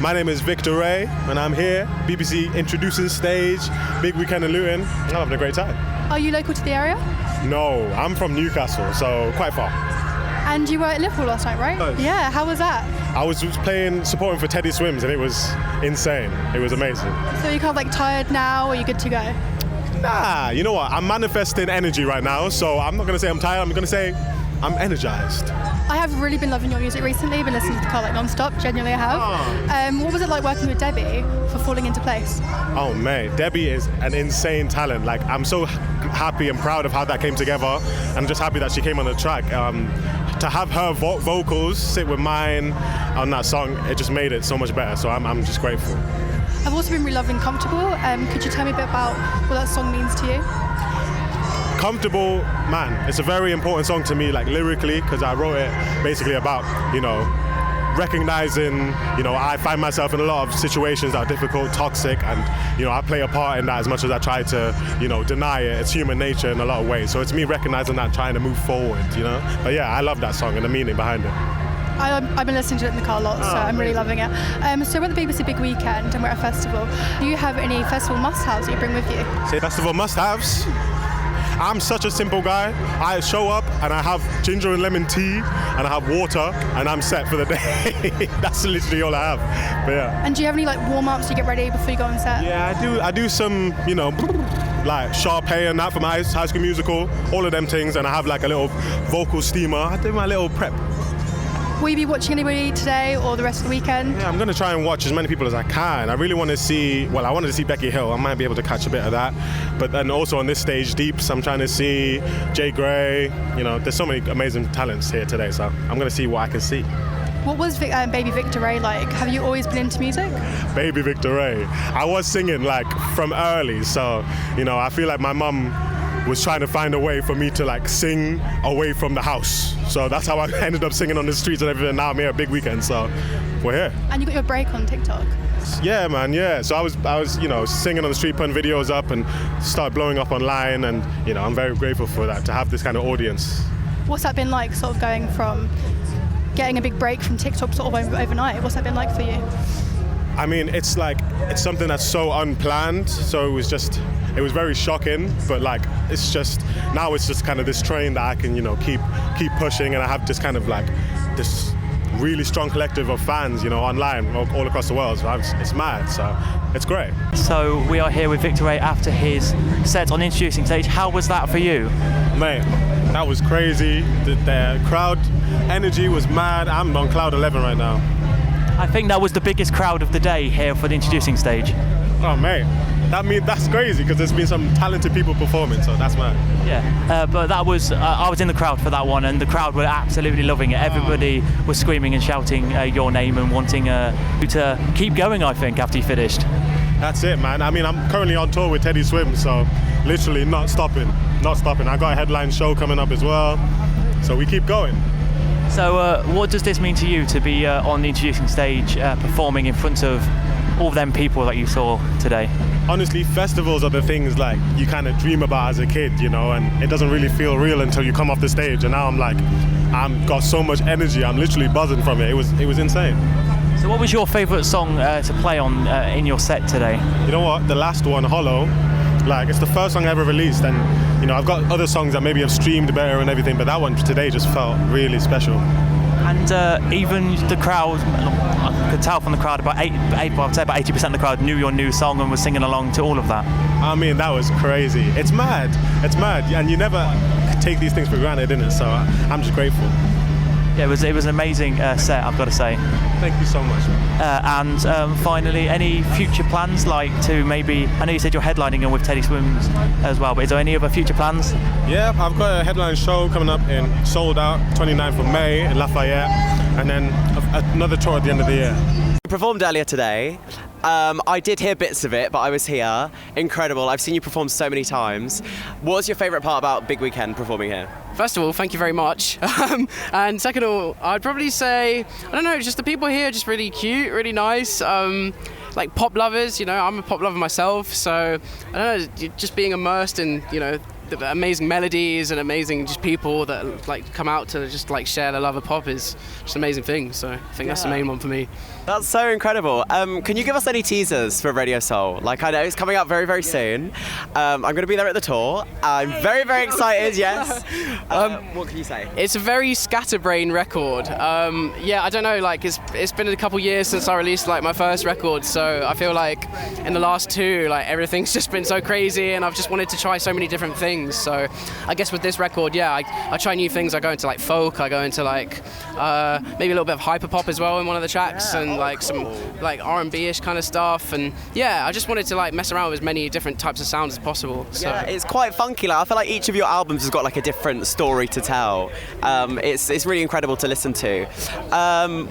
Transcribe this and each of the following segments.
My name is Victor Ray, and I'm here. BBC introducing stage, big weekend in Luton. I'm having a great time. Are you local to the area? No, I'm from Newcastle, so quite far. And you were at Liverpool last night, right? Yes. Yeah, how was that? I was supporting for Teddy Swims, and it was insane. It was amazing. So you're kind of like tired now, or are you good to go? Nah, you know what? I'm manifesting energy right now, so I'm not going to say I'm tired. I'm going to say I'm energized. I have really been loving your music recently. Been listening to the car like non-stop. Genuinely, I have. What was it like working with Debbie for Falling Into Place? Oh mate, Debbie is an insane talent. Like, I'm so happy and proud of how that came together. I'm just happy that she came on the track. To have her vocals sit with mine on that song, it just made it so much better. So I'm just grateful. I've also been really loving Comfortable. Could you tell me a bit about what that song means to you? Comfortable, man, it's a very important song to me, like lyrically, because I wrote it basically about, recognizing, I find myself in a lot of situations that are difficult, toxic, and, I play a part in that as much as I try to, deny it. It's human nature in a lot of ways. So it's me recognizing that, trying to move forward, But yeah, I love that song and the meaning behind it. I've been listening to it in the car a lot, so I'm really loving it. So we're at the BBC Big Weekend and we're at a festival. Do you have any festival must-haves that you bring with you? Say festival must-haves? I'm such a simple guy. I show up and I have ginger and lemon tea and I have water and I'm set for the day. That's literally all I have. But yeah. And do you have any like warm-ups to get ready before you go on set? Yeah, I do some, like Sharpay and that from High School Musical, all of them things, and I have like a little vocal steamer. I do my little prep. Will you be watching anybody today or the rest of the weekend? Yeah, I'm going to try and watch as many people as I can. I really want to see, I wanted to see Becky Hill. I might be able to catch a bit of that. But then also on this stage, Deeps, I'm trying to see Jay Gray. There's so many amazing talents here today, so I'm going to see what I can see. What was Baby Victor Ray like? Have you always been into music? Baby Victor Ray. I was singing like from early, so, I feel like my mum was trying to find a way for me to like sing away from the house. So that's how I ended up singing on the streets and everything. Now I'm here at Big Weekend, so we're here. And you got your break on TikTok? Yeah, man, yeah. So I was singing on the street, putting videos up and started blowing up online, and I'm very grateful for that, to have this kind of audience. What's that been like, sort of going from getting a big break from TikTok sort of overnight? What's that been like for you? I mean, it's something that's so unplanned, so it was very shocking, but it's just kind of this train that I can, keep pushing, and I have this kind of this really strong collective of fans, online, all across the world. So it's mad, so it's great. So we are here with Victor Ray after his set on Introducing Stage. How was that for you? Mate, that was crazy. The crowd energy was mad. I'm on cloud 11 right now. I think that was the biggest crowd of the day here for the Introducing Stage. Oh, mate. That's crazy, because there's been some talented people performing, so that's mad. Yeah, but that was, I was in the crowd for that one, and the crowd were absolutely loving it. Everybody was screaming and shouting your name and wanting you to keep going, I think, after you finished. That's it, man. I mean, I'm currently on tour with Teddy Swims, so literally not stopping. I got a headline show coming up as well, so we keep going. So what does this mean to you to be on the Introducing Stage performing in front of all them people that you saw today? Honestly, festivals are the things you kind of dream about as a kid, and it doesn't really feel real until you come off the stage. And now I'm got so much energy. I'm literally buzzing from it. It was insane. So what was your favourite song to play on in your set today? You know what? The last one, Hollow. It's the first song I ever released, and I've got other songs that maybe have streamed better and everything, but that one today just felt really special. And even the crowd, I could tell from the crowd, I'd say about 80% of the crowd knew your new song and was singing along to all of that. I mean, that was crazy. It's mad, and you never take these things for granted, innit? So I'm just grateful. Yeah, it was an amazing set, I've got to say. Thank you so much. And finally, any future plans, to maybe, I know you said you're headlining with Teddy Swims as well, but is there any other future plans? Yeah, I've got a headline show coming up in Sold Out, 29th of May in Lafayette, and then another tour at the end of the year. You performed earlier today. I did hear bits of it, but I was here. Incredible. I've seen you perform so many times. What was your favourite part about Big Weekend performing here? First of all, thank you very much. And second of all, I'd probably say, I don't know, just the people here are just really cute, really nice. Like pop lovers, I'm a pop lover myself, so I don't know, just being immersed in, the amazing melodies and amazing just people that come out to just share the love of pop is just an amazing thing. So I think that's the main one for me. That's so incredible. Can you give us any teasers for Radio Soul? Like, I know it's coming out very, very soon. I'm going to be there at the tour. I'm very, very excited, yes. What can you say? It's a very scatterbrain record. Yeah, I don't know, like it's been a couple years since I released like my first record, so I feel like in the last two, like everything's just been so crazy and I've just wanted to try so many different things. So I guess with this record, yeah, I try new things. I go into like folk, I go into like maybe a little bit of hyperpop as well in one of the tracks, and like some like R&B-ish kind of stuff, and yeah, I just wanted to like mess around with as many different types of sounds as possible. So. Yeah, it's quite funky. Like, I feel like each of your albums has got like a different story to tell. It's really incredible to listen to.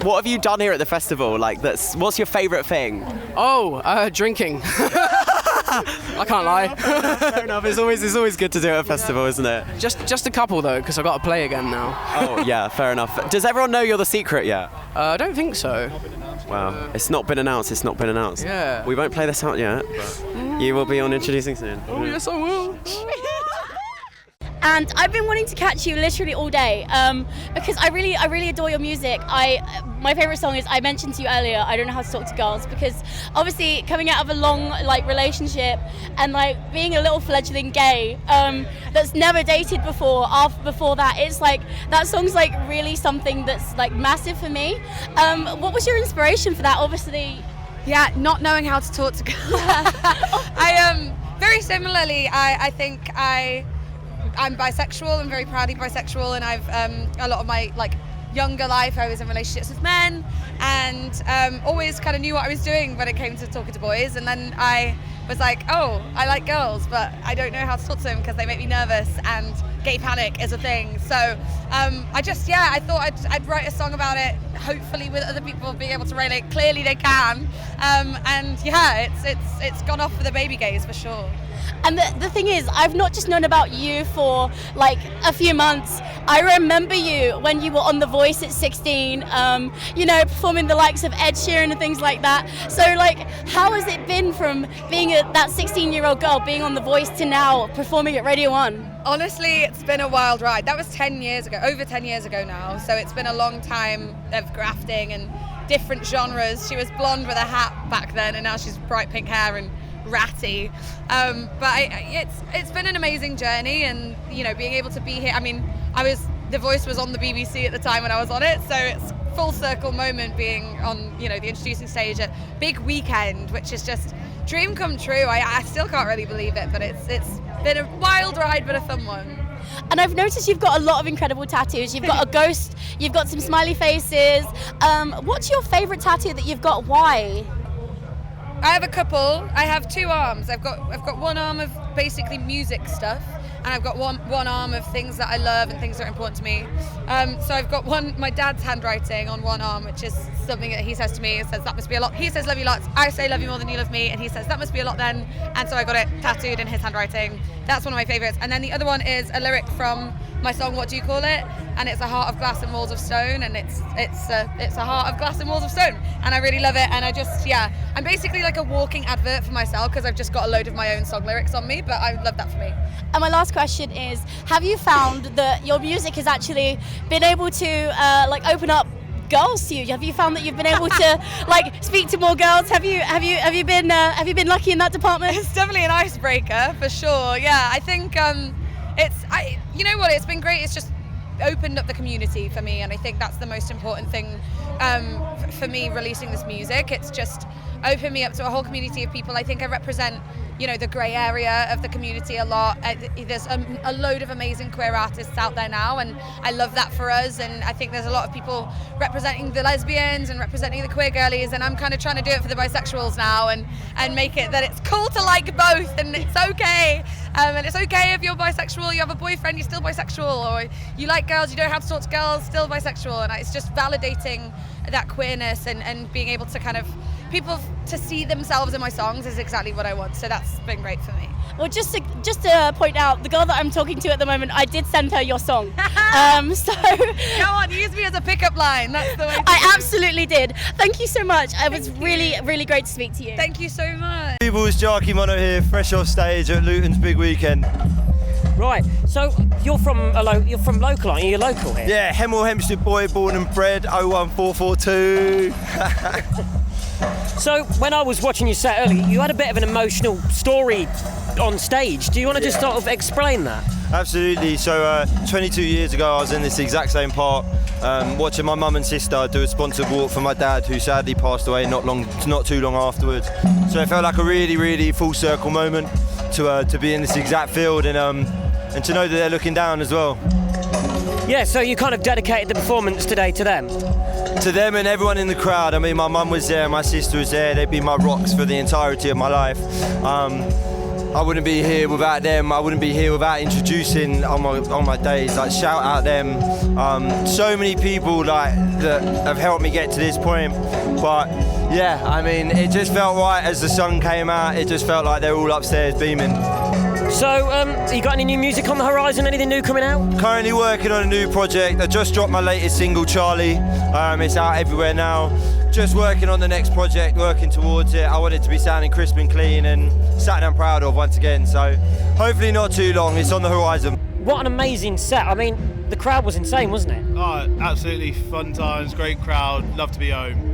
What have you done here at the festival? Like, what's your favourite thing? Oh, drinking. I can't lie. Fair enough. It's always good to do at a festival, isn't it? Just a couple though, because I've got to play again now. Oh yeah, fair enough. Does everyone know you're the secret yet? I don't think so. Wow, it's not been announced. Yeah. We won't play this out yet, but you will be on Introducing soon. Oh yes, I will. And I've been wanting to catch you literally all day because I really adore your music. My favourite song is, I mentioned to you earlier, I Don't Know How to Talk to Girls, because obviously coming out of a long like relationship and like being a little fledgling gay that's never dated before that, it's like that song's like really something that's like massive for me. What was your inspiration for that? Obviously, yeah, not knowing how to talk to girls. Very similarly, I think I'm bisexual. I'm very proudly bisexual, and I've a lot of my like younger life I was in relationships with men, and always kind of knew what I was doing when it came to talking to boys. And then I was like, oh, I like girls, but I don't know how to talk to them because they make me nervous, and gay panic is a thing. So I thought I'd write a song about it, hopefully with other people being able to relate. Clearly they can, and yeah, it's gone off for the baby gays for sure. And the thing is, I've not just known about you for like a few months. I remember you when you were on The Voice at 16, performing the likes of Ed Sheeran and things like that. So like, how has it been from being that 16-year-old girl being on The Voice to now performing at Radio 1? Honestly, it's been a wild ride. That was 10 years ago, over 10 years ago now. So it's been a long time of grafting and different genres. She was blonde with a hat back then, and now she's bright pink hair and ratty, it's been an amazing journey, and being able to be here. I mean, The Voice was on the BBC at the time when I was on it, so it's full circle moment being on the introducing stage at Big Weekend, which is just dream come true. I still can't really believe it, but it's been a wild ride, but a fun one. And I've noticed you've got a lot of incredible tattoos. You've got a ghost, you've got some smiley faces. What's your favourite tattoo that you've got? Why? I have a couple. I have two arms. I've got one arm of basically music stuff, and I've got one arm of things that I love and things that are important to me. So I've got my dad's handwriting on one arm, which is something that he says to me. He says, that must be a lot. He says, love you lots. I say, love you more than you love me. And he says, that must be a lot then. And so I got it tattooed in his handwriting. That's one of my favorites. And then the other one is a lyric from my song, What Do You Call It? And it's a heart of glass and walls of stone, and it's a heart of glass and walls of stone, and I really love it. And I'm basically like a walking advert for myself, because I've just got a load of my own song lyrics on me, but I love that for me. And my last question is, have you found that your music has actually been able to open up girls to you? Have you found that you've been able to speak to more girls? Have you been lucky in that department? It's definitely an icebreaker for sure. Yeah, I think it's been great. It's just opened up the community for me, and I think that's the most important thing for me releasing this music. It's just opened me up to a whole community of people. I think I represent the grey area of the community a lot. There's a load of amazing queer artists out there now, and I love that for us. And I think there's a lot of people representing the lesbians and representing the queer girlies, and I'm kind of trying to do it for the bisexuals now, and make it that it's cool to like both, and it's okay. And it's okay if you're bisexual, you have a boyfriend, you're still bisexual, or you like girls, you don't have to talk to girls, still bisexual. And it's just validating that queerness and being able to kind of people to see themselves in my songs is exactly what I want. So that's been great for me. Well, just to point out, the girl that I'm talking to at the moment, I did send her your song. So go on, use me as a pickup line. That's the way. I absolutely did. Thank you so much. It was really, really great to speak to you. Thank you so much. People's Jarki Monno here, fresh off stage at Luton's Big Weekend. Right, so you're from local, aren't you? You're local here? Yeah, Hemel Hempstead boy, born and bred, 01442. So when I was watching your set earlier, you had a bit of an emotional story on stage. Do you want to just sort of explain that? Absolutely. So 22 years ago, I was in this exact same part, watching my mum and sister do a sponsored walk for my dad, who sadly passed away not too long afterwards. So it felt like a really, really full circle moment to be in this exact field and to know that they're looking down as well. Yeah, so you kind of dedicated the performance today to them? To them and everyone in the crowd. I mean, my mum was there, my sister was there. They've been my rocks for the entirety of my life. I wouldn't be here without them. I wouldn't be here without introducing on my days. Like, shout out them. So many people that have helped me get to this point. But yeah, I mean, it just felt right as the sun came out. It just felt like they're all upstairs beaming. So, you got any new music on the horizon? Anything new coming out? Currently working on a new project. I just dropped my latest single, Charlie. It's out everywhere now. Just working on the next project, working towards it. I want it to be sounding crisp and clean and something I'm proud of once again. So hopefully not too long. It's on the horizon. What an amazing set. I mean, the crowd was insane, wasn't it? Oh, absolutely fun times, great crowd, love to be home.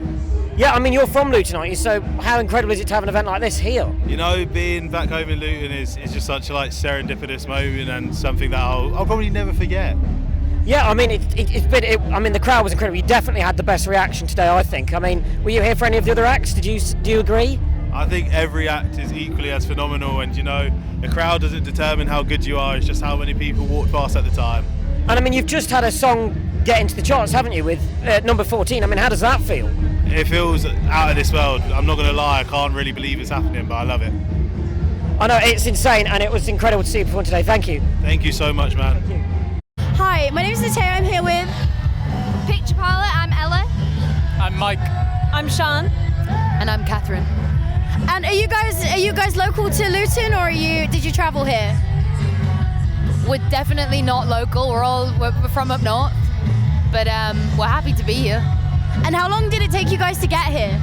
Yeah, I mean, you're from Luton, aren't you? So how incredible is it to have an event like this here? You know, being back home in Luton is just such a serendipitous moment and something that I'll probably never forget. Yeah, I mean, the crowd was incredible. You definitely had the best reaction today, I think. I mean, were you here for any of the other acts? Do you agree? I think every act is equally as phenomenal, and the crowd doesn't determine how good you are, it's just how many people walked past at the time. And I mean, you've just had a song get into the charts, haven't you, with number 14? I mean, how does that feel? It feels out of this world. I'm not going to lie, I can't really believe it's happening, but I love it. I know, it's insane, and it was incredible to see you perform today. Thank you. Thank you so much, man. Thank you. Hi, my name is Nataya. I'm here with Picture Parlour. I'm Ella. I'm Mike. I'm Sean. And I'm Catherine. And are you guys local to Luton, or did you travel here? We're definitely not local. We're from up north, but we're happy to be here. And how long did it take you guys to get here?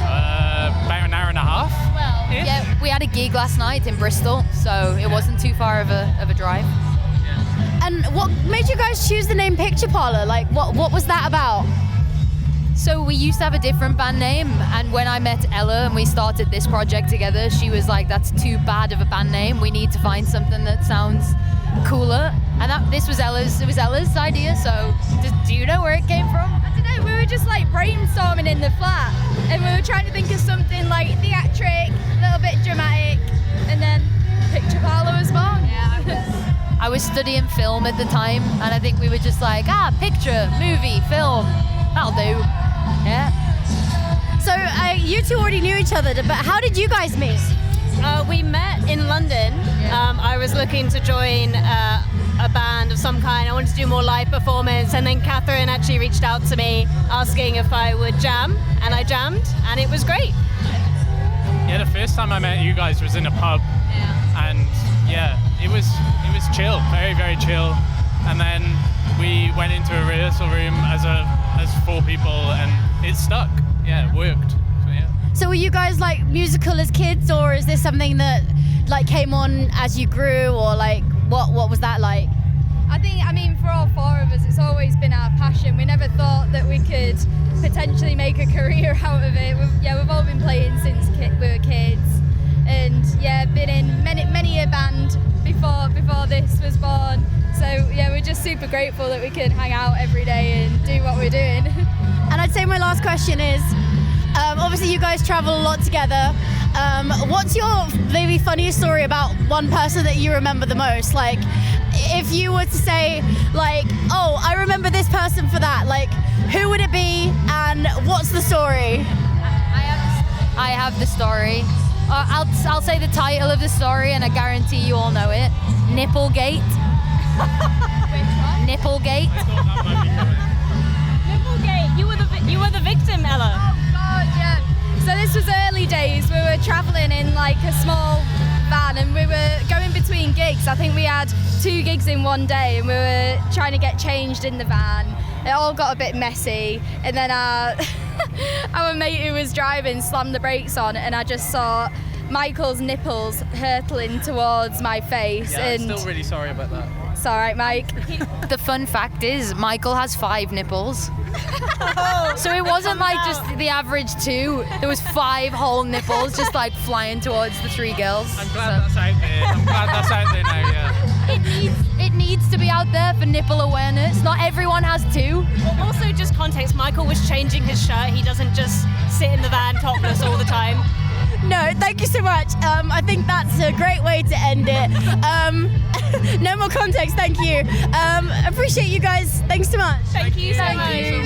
About an hour and a half. Well, yeah, we had a gig last night in Bristol, so it wasn't too far of a drive. And what made you guys choose the name Picture Parlour? Like, what was that about? So we used to have a different band name, and when I met Ella and we started this project together, she was like, "That's too bad of a band name. We need to find something that sounds cooler." And this was Ella's idea. So, do you know where it came from? I don't know. We were just brainstorming in the flat, and we were trying to think of something theatric, a little bit dramatic, and then Picture Parlour was born. Yeah, I was studying film at the time, and I think we were just picture, movie, film, that'll do. Yeah. So you two already knew each other, but how did you guys meet? We met in London. Yeah. I was looking to join a band of some kind. I wanted to do more live performance, and then Catherine actually reached out to me asking if I would jam, and I jammed, and it was great. Yeah, the first time I met you guys was in a pub, and it was chill, very, very chill. And then we went into a rehearsal room as 4 people, and it stuck. Yeah, it worked. So yeah. So were you guys musical as kids, or is this something that came on as you grew, or what was that like? I mean, for all 4 of us, it's always been our passion. We never thought that we could potentially make a career out of it. We've all been playing since we were kids, and been in many a band before this was born. So we're just super grateful that we can hang out every day and do what we're doing. And I'd say my last question is, obviously you guys travel a lot together. What's your maybe funniest story about one person that you remember the most? If you were to say, oh, I remember this person for that, who would it be and what's the story? I have the story. I'll say the title of the story, and I guarantee you all know it. Nipplegate. Nipplegate. Nipplegate. You were the victim, Ella. Oh God, yeah. So this was early days. We were travelling in a small van, and we were going between gigs. I think we had 2 gigs in one day, and we were trying to get changed in the van. It all got a bit messy, and then our mate who was driving slammed the brakes on, and I just saw Michael's nipples hurtling towards my face. Yeah, I'm and still really sorry about that. it's all right, Mike. The fun fact is, Michael has 5 nipples. So it wasn't like just the average 2. There was 5 whole nipples just like flying towards the 3 girls. I'm glad that's out there. I'm glad that's out there now, yeah. It needs to be out there for nipple awareness. Not everyone has 2. Well, also, just context, Michael was changing his shirt. He doesn't just sit in the van topless all the time. No, thank you so much. I think that's a great way to end it. No more context, thank you. Appreciate you guys. Thanks so much. Thank you so much.